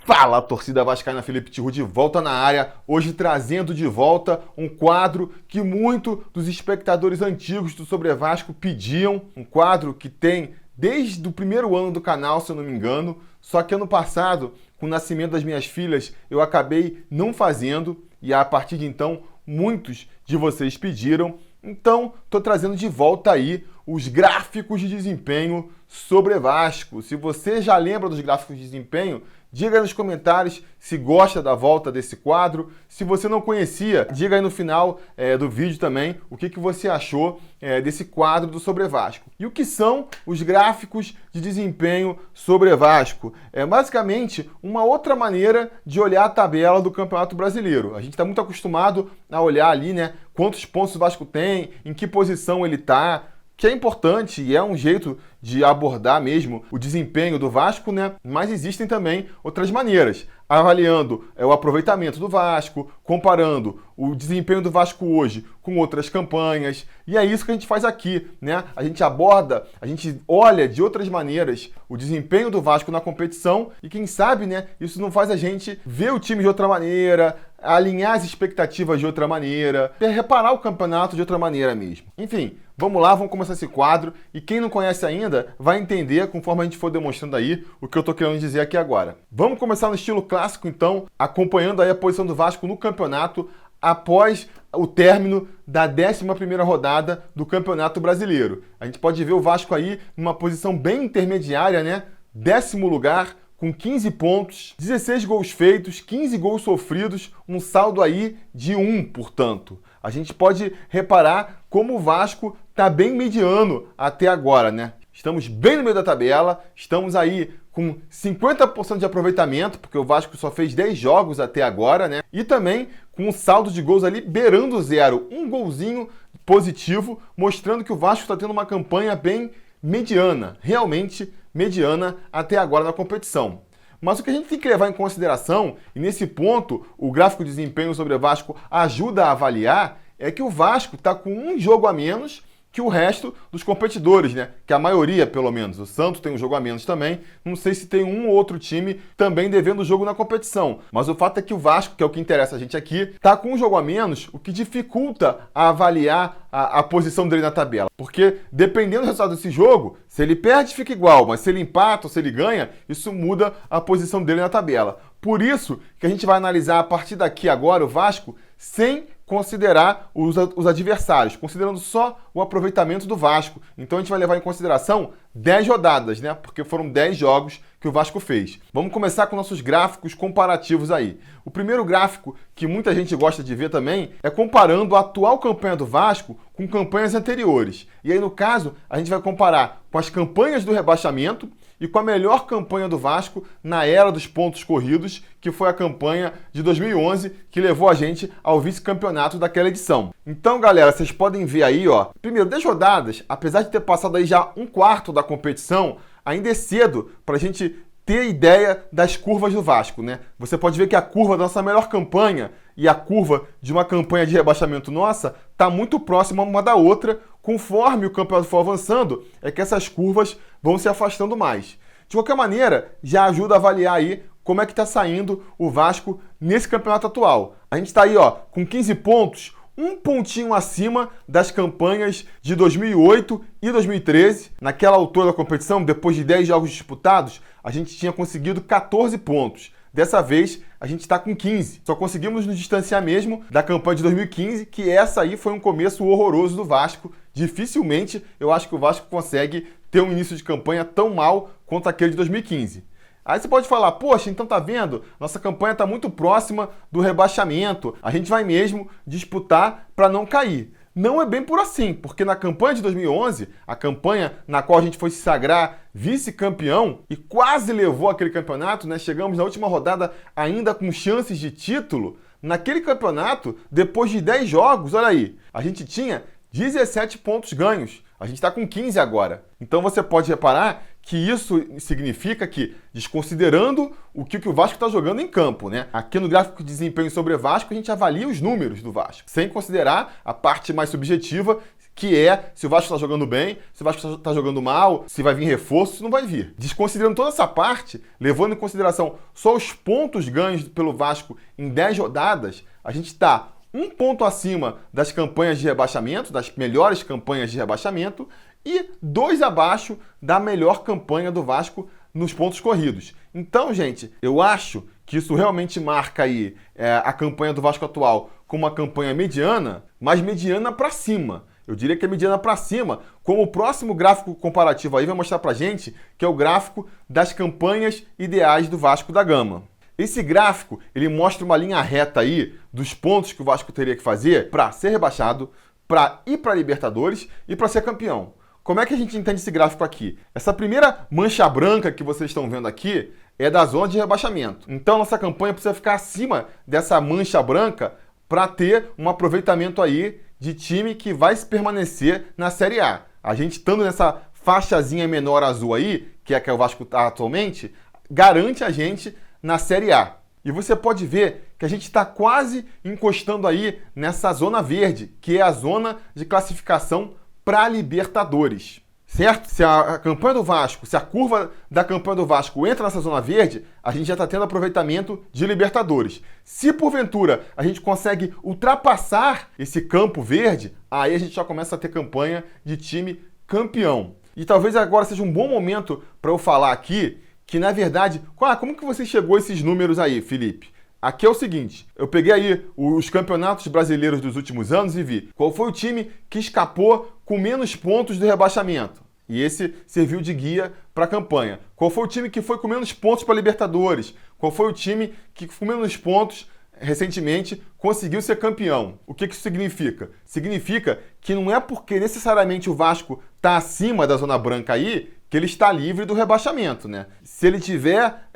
Fala, torcida vascaína, Felipe Tiru de volta na área, hoje trazendo de volta um quadro que muito dos espectadores antigos do Sobre Vasco pediam, um quadro que tem desde o primeiro ano do canal, se eu não me engano, só que ano passado, com o nascimento das minhas filhas, eu acabei não fazendo e a partir de então, muitos de vocês pediram. Então, estou trazendo de volta aí os gráficos de desempenho sobre Vasco. Se você já lembra dos gráficos de desempenho, diga aí nos comentários se gosta da volta desse quadro. Se você não conhecia, diga aí no final do vídeo também o que você achou desse quadro do Sobre Vasco. E o que são os gráficos de desempenho sobre Vasco? É basicamente uma outra maneira de olhar a tabela do Campeonato Brasileiro. A gente está muito acostumado a olhar ali, né, quantos pontos o Vasco tem, em que posição ele está, que é importante e é um jeito de abordar mesmo o desempenho do Vasco, né? Mas existem também outras maneiras, avaliando o aproveitamento do Vasco, comparando o desempenho do Vasco hoje com outras campanhas, e é isso que a gente faz aqui, né? A gente aborda, a gente olha de outras maneiras o desempenho do Vasco na competição e quem sabe, né, isso não faz a gente ver o time de outra maneira, alinhar as expectativas de outra maneira, reparar o campeonato de outra maneira mesmo. Enfim, vamos lá, vamos começar esse quadro e quem não conhece ainda vai entender conforme a gente for demonstrando aí o que eu tô querendo dizer aqui agora. Vamos começar no estilo clássico então, acompanhando aí a posição do Vasco no campeonato após o término da 11ª rodada do Campeonato Brasileiro. A gente pode ver o Vasco aí numa posição bem intermediária, né? 10º lugar, com 15 pontos, 16 gols feitos, 15 gols sofridos, um saldo aí de 1, portanto. A gente pode reparar como o Vasco está bem mediano até agora, né? Estamos bem no meio da tabela, estamos aí com 50% de aproveitamento, porque o Vasco só fez 10 jogos até agora, né? E também com um saldo de gols ali beirando zero, um golzinho positivo, mostrando que o Vasco está tendo uma campanha bem mediana, realmente mediana até agora na competição. Mas o que a gente tem que levar em consideração, e nesse ponto o gráfico de desempenho sobre o Vasco ajuda a avaliar, é que o Vasco está com um jogo a menos que o resto dos competidores, né? Que a maioria, pelo menos. O Santos tem um jogo a menos também. Não sei se tem um ou outro time também devendo jogo na competição. Mas o fato é que o Vasco, que é o que interessa a gente aqui, está com um jogo a menos, o que dificulta a avaliar a posição dele na tabela. Porque dependendo do resultado desse jogo, se ele perde fica igual, mas se ele empata ou se ele ganha, isso muda a posição dele na tabela. Por isso que a gente vai analisar a partir daqui agora o Vasco sem considerar os adversários, considerando só o aproveitamento do Vasco. Então a gente vai levar em consideração 10 rodadas, né? Porque foram 10 jogos que o Vasco fez. Vamos começar com nossos gráficos comparativos aí. O primeiro gráfico que muita gente gosta de ver também é comparando a atual campanha do Vasco com campanhas anteriores. E aí, no caso, a gente vai comparar com as campanhas do rebaixamento e com a melhor campanha do Vasco na era dos pontos corridos, que foi a campanha de 2011, que levou a gente ao vice-campeonato daquela edição. Então, galera, vocês podem ver aí, ó, primeiro, 10 rodadas, apesar de ter passado aí já um quarto da competição, ainda é cedo para a gente ter ideia das curvas do Vasco, né? Você pode ver que a curva da nossa melhor campanha e a curva de uma campanha de rebaixamento nossa está muito próxima uma da outra. Conforme o campeonato for avançando, é que essas curvas vão se afastando mais. De qualquer maneira, já ajuda a avaliar aí como é que está saindo o Vasco nesse campeonato atual. A gente está aí, ó, com 15 pontos, um pontinho acima das campanhas de 2008 e 2013. Naquela altura da competição, depois de 10 jogos disputados, a gente tinha conseguido 14 pontos. Dessa vez, a gente está com 15. Só conseguimos nos distanciar mesmo da campanha de 2015, que essa aí foi um começo horroroso do Vasco. Dificilmente eu acho que o Vasco consegue ter um início de campanha tão mal quanto aquele de 2015. Aí você pode falar, poxa, então tá vendo? Nossa campanha está muito próxima do rebaixamento. A gente vai mesmo disputar para não cair. Não é bem por assim, porque na campanha de 2011, a campanha na qual a gente foi se sagrar vice-campeão e quase levou aquele campeonato, né? Chegamos na última rodada ainda com chances de título. Naquele campeonato, depois de 10 jogos, olha aí, a gente tinha 17 pontos ganhos. A gente está com 15 agora. Então você pode reparar que isso significa que, desconsiderando o que o Vasco está jogando em campo, né? Aqui no gráfico de desempenho sobre Vasco, a gente avalia os números do Vasco, sem considerar a parte mais subjetiva, que é se o Vasco está jogando bem, se o Vasco está jogando mal, se vai vir reforço, se não vai vir. Desconsiderando toda essa parte, levando em consideração só os pontos ganhos pelo Vasco em 10 rodadas, a gente está um ponto acima das campanhas de rebaixamento, das melhores campanhas de rebaixamento, e 2 abaixo da melhor campanha do Vasco nos pontos corridos. Então, gente, eu acho que isso realmente marca aí a campanha do Vasco atual como uma campanha mediana, mas mediana para cima. Eu diria que é mediana para cima, como o próximo gráfico comparativo aí vai mostrar pra gente, que é o gráfico das campanhas ideais do Vasco da Gama. Esse gráfico, ele mostra uma linha reta aí dos pontos que o Vasco teria que fazer para ser rebaixado, para ir para a Libertadores e para ser campeão. Como é que a gente entende esse gráfico aqui? Essa primeira mancha branca que vocês estão vendo aqui é da zona de rebaixamento. Então, nossa campanha precisa ficar acima dessa mancha branca para ter um aproveitamento aí de time que vai permanecer na Série A. A gente estando nessa faixazinha menor azul aí, que é a que o Vasco está atualmente, garante a gente na Série A. E você pode ver que a gente está quase encostando aí nessa zona verde, que é a zona de classificação para Libertadores, certo? Se a campanha do Vasco, se a curva da campanha do Vasco entra nessa zona verde, a gente já está tendo aproveitamento de Libertadores. Se porventura a gente consegue ultrapassar esse campo verde, aí a gente já começa a ter campanha de time campeão. E talvez agora seja um bom momento para eu falar aqui que, na verdade, como que você chegou a esses números aí, Felipe? Aqui é o seguinte, eu peguei aí os campeonatos brasileiros dos últimos anos e vi qual foi o time que escapou com menos pontos do rebaixamento. E esse serviu de guia para a campanha. Qual foi o time que foi com menos pontos para a Libertadores? Qual foi o time que com menos pontos, recentemente, conseguiu ser campeão? O que isso significa? Significa que não é porque necessariamente o Vasco está acima da zona branca aí que ele está livre do rebaixamento, né? Se ele estiver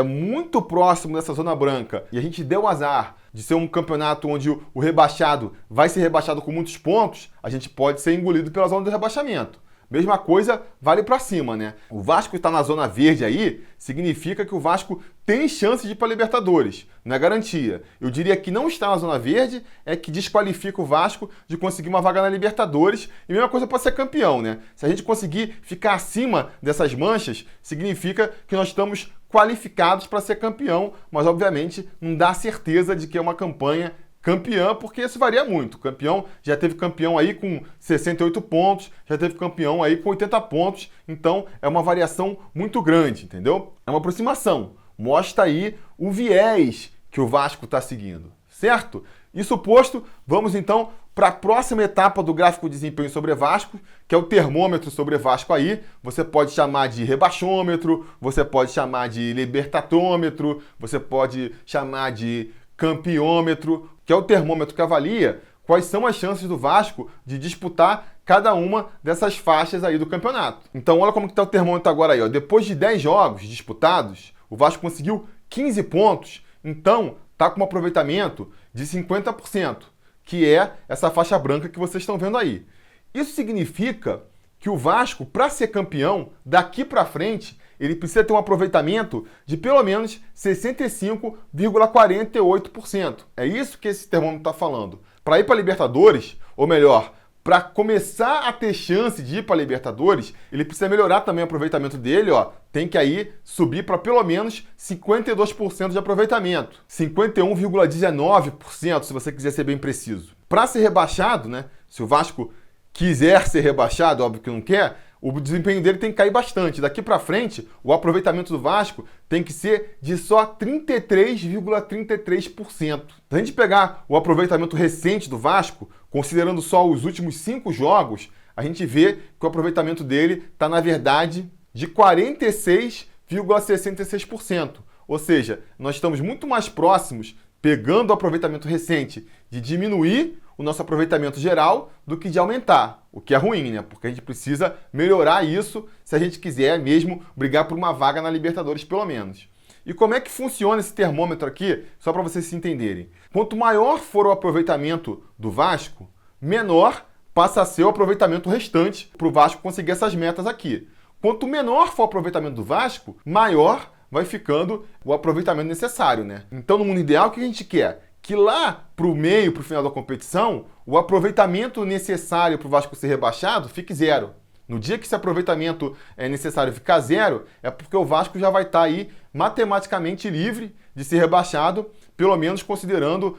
muito próximo dessa zona branca e a gente der o azar de ser um campeonato onde o rebaixado vai ser rebaixado com muitos pontos, a gente pode ser engolido pela zona do rebaixamento. Mesma coisa vale para cima, né? O Vasco está na zona verde aí, significa que o Vasco tem chance de ir para Libertadores, não é garantia. Eu diria que não estar na zona verde é que desqualifica o Vasco de conseguir uma vaga na Libertadores, e mesma coisa para ser campeão, né? Se a gente conseguir ficar acima dessas manchas, significa que nós estamos qualificados para ser campeão, mas obviamente não dá certeza de que é uma campanha campeã, porque isso varia muito. O campeão já teve campeão aí com 68 pontos, já teve campeão aí com 80 pontos, então é uma variação muito grande, entendeu? É uma aproximação, mostra aí o viés que o Vasco está seguindo, certo? Isso posto, vamos então para a próxima etapa do gráfico de desempenho sobre Vasco, que é o termômetro sobre Vasco aí. Você pode chamar de rebaixômetro, você pode chamar de libertatômetro, você pode chamar de campeômetro, que é o termômetro que avalia quais são as chances do Vasco de disputar cada uma dessas faixas aí do campeonato. Então olha como que está o termômetro agora aí, ó. Depois de 10 jogos disputados, o Vasco conseguiu 15 pontos, então está com um aproveitamento de 50%, que é essa faixa branca que vocês estão vendo aí. Isso significa que o Vasco, para ser campeão, daqui para frente, ele precisa ter um aproveitamento de pelo menos 65,48%. É isso que esse termômetro está falando. Para ir para a Libertadores, ou melhor, para começar a ter chance de ir para a Libertadores, ele precisa melhorar também o aproveitamento dele, ó. Tem que aí subir para pelo menos 52% de aproveitamento. 51,19%, se você quiser ser bem preciso. Para ser rebaixado, né? Se o Vasco quiser ser rebaixado, óbvio que não quer, o desempenho dele tem que cair bastante. Daqui para frente, o aproveitamento do Vasco tem que ser de só 33,33%. Se a gente pegar o aproveitamento recente do Vasco, considerando só os últimos 5 jogos, a gente vê que o aproveitamento dele está, na verdade, de 46,66%. Ou seja, nós estamos muito mais próximos, pegando o aproveitamento recente, de diminuir o nosso aproveitamento geral do que de aumentar, o que é ruim, né? Porque a gente precisa melhorar isso se a gente quiser mesmo brigar por uma vaga na Libertadores, pelo menos. E como é que funciona esse termômetro aqui, só para vocês se entenderem? Quanto maior for o aproveitamento do Vasco, menor passa a ser o aproveitamento restante para o Vasco conseguir essas metas aqui. Quanto menor for o aproveitamento do Vasco, maior vai ficando o aproveitamento necessário, né? Então, no mundo ideal, o que a gente quer? que lá para o meio, para o final da competição, o aproveitamento necessário para o Vasco ser rebaixado fique zero. No dia que esse aproveitamento é necessário ficar zero, é porque o Vasco já vai estar aí matematicamente livre de ser rebaixado, pelo menos considerando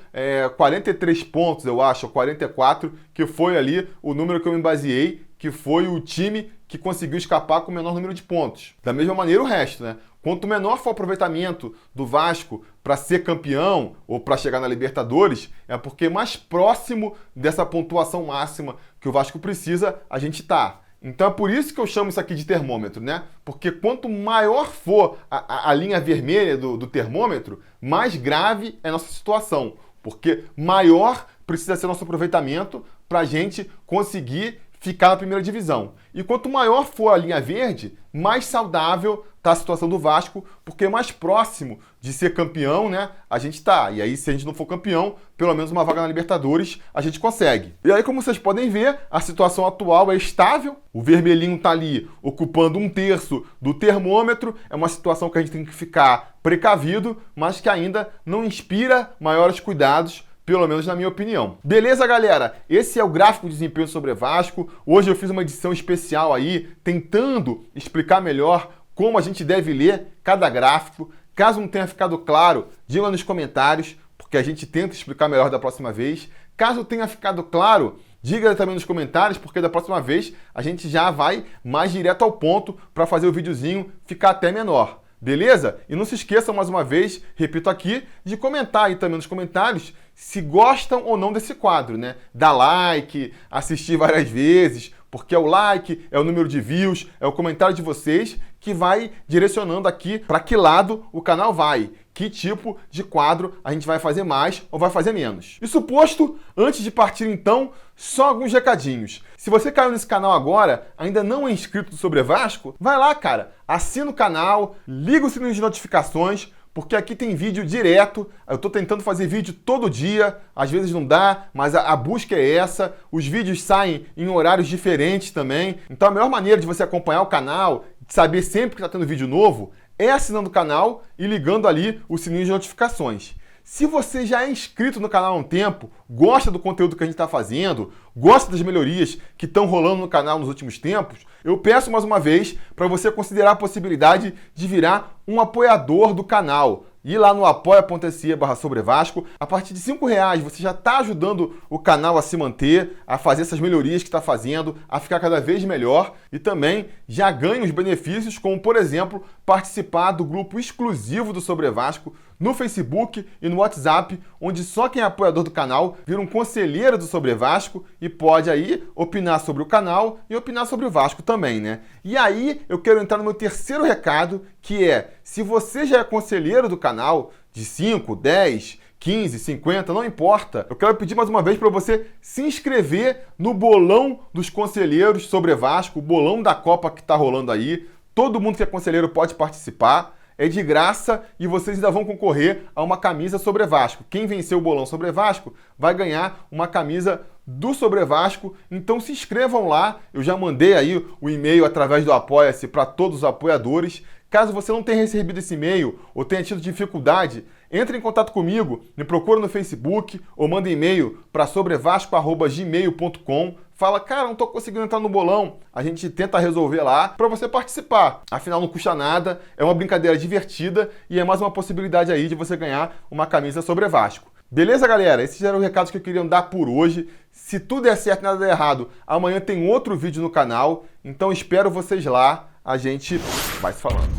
43 pontos, eu acho, ou 44, que foi ali o número que eu me baseei, que foi o time que conseguiu escapar com o menor número de pontos. Da mesma maneira o resto, né? Quanto menor for o aproveitamento do Vasco para ser campeão ou para chegar na Libertadores, é porque mais próximo dessa pontuação máxima que o Vasco precisa, a gente está. Então é por isso que eu chamo isso aqui de termômetro, né? Porque quanto maior for a linha vermelha do termômetro, mais grave é a nossa situação. Porque maior precisa ser nosso aproveitamento para a gente conseguir ficar na primeira divisão. E quanto maior for a linha verde, mais saudável está a situação do Vasco, porque mais próximo de ser campeão, né, a gente está. E aí, se a gente não for campeão, pelo menos uma vaga na Libertadores a gente consegue. E aí, como vocês podem ver, a situação atual é estável. O vermelhinho está ali ocupando 1/3 do termômetro. É uma situação que a gente tem que ficar precavido, mas que ainda não inspira maiores cuidados, pelo menos na minha opinião. Beleza, galera? Esse é o gráfico de desempenho sobre Vasco. Hoje eu fiz uma edição especial aí, tentando explicar melhor como a gente deve ler cada gráfico. Caso não tenha ficado claro, diga nos comentários, porque a gente tenta explicar melhor da próxima vez. Caso tenha ficado claro, diga também nos comentários, porque da próxima vez a gente já vai mais direto ao ponto para fazer o videozinho ficar até menor. Beleza? E não se esqueçam, mais uma vez, repito aqui, de comentar aí também nos comentários se gostam ou não desse quadro, né? Dar like, assistir várias vezes, porque é o like, é o número de views, é o comentário de vocês que vai direcionando aqui para que lado o canal vai. Que tipo de quadro a gente vai fazer mais ou vai fazer menos. Isso posto, antes de partir então, só alguns recadinhos. Se você caiu nesse canal agora, ainda não é inscrito do Sobre Vasco, vai lá, cara, assina o canal, liga o sininho de notificações, porque aqui tem vídeo direto. Eu estou tentando fazer vídeo todo dia, às vezes não dá, mas a busca é essa. Os vídeos saem em horários diferentes também. Então a melhor maneira de você acompanhar o canal, de saber sempre que está tendo vídeo novo, é assinando o canal e ligando ali o sininho de notificações. Se você já é inscrito no canal há um tempo, gosta do conteúdo que a gente está fazendo, gosta das melhorias que estão rolando no canal nos últimos tempos, eu peço mais uma vez para você considerar a possibilidade de virar um apoiador do canal. Ir lá no apoia.se/sobrevasco. A partir de R$5 você já está ajudando o canal a se manter, a fazer essas melhorias que está fazendo, a ficar cada vez melhor e também já ganha os benefícios, como por exemplo, participar do grupo exclusivo do Sobre Vasco no Facebook e no WhatsApp, onde só quem é apoiador do canal vira um conselheiro do Sobre Vasco e pode aí opinar sobre o canal e opinar sobre o Vasco também, né? E aí eu quero entrar no meu terceiro recado, que é, se você já é conselheiro do canal, de 5, 10, 15, 50, não importa. Eu quero pedir mais uma vez para você se inscrever no bolão dos conselheiros Sobre Vasco, o bolão da Copa que está rolando aí. Todo mundo que é conselheiro pode participar. É de graça e vocês ainda vão concorrer a uma camisa Sobre Vasco. Quem vencer o bolão Sobre Vasco vai ganhar uma camisa do Sobre Vasco. Então se inscrevam lá. Eu já mandei aí o e-mail através do Apoia-se para todos os apoiadores. Caso você não tenha recebido esse e-mail ou tenha tido dificuldade, entre em contato comigo, me procura no Facebook ou manda e-mail para sobrevasco@gmail.com. Fala, cara, não estou conseguindo entrar no bolão. A gente tenta resolver lá para você participar. Afinal, não custa nada, é uma brincadeira divertida e é mais uma possibilidade aí de você ganhar uma camisa Sobre Vasco. Beleza, galera? Esses eram os recados que eu queria dar por hoje. Se tudo der certo e nada der errado, amanhã tem outro vídeo no canal. Então espero vocês lá. A gente vai se falando.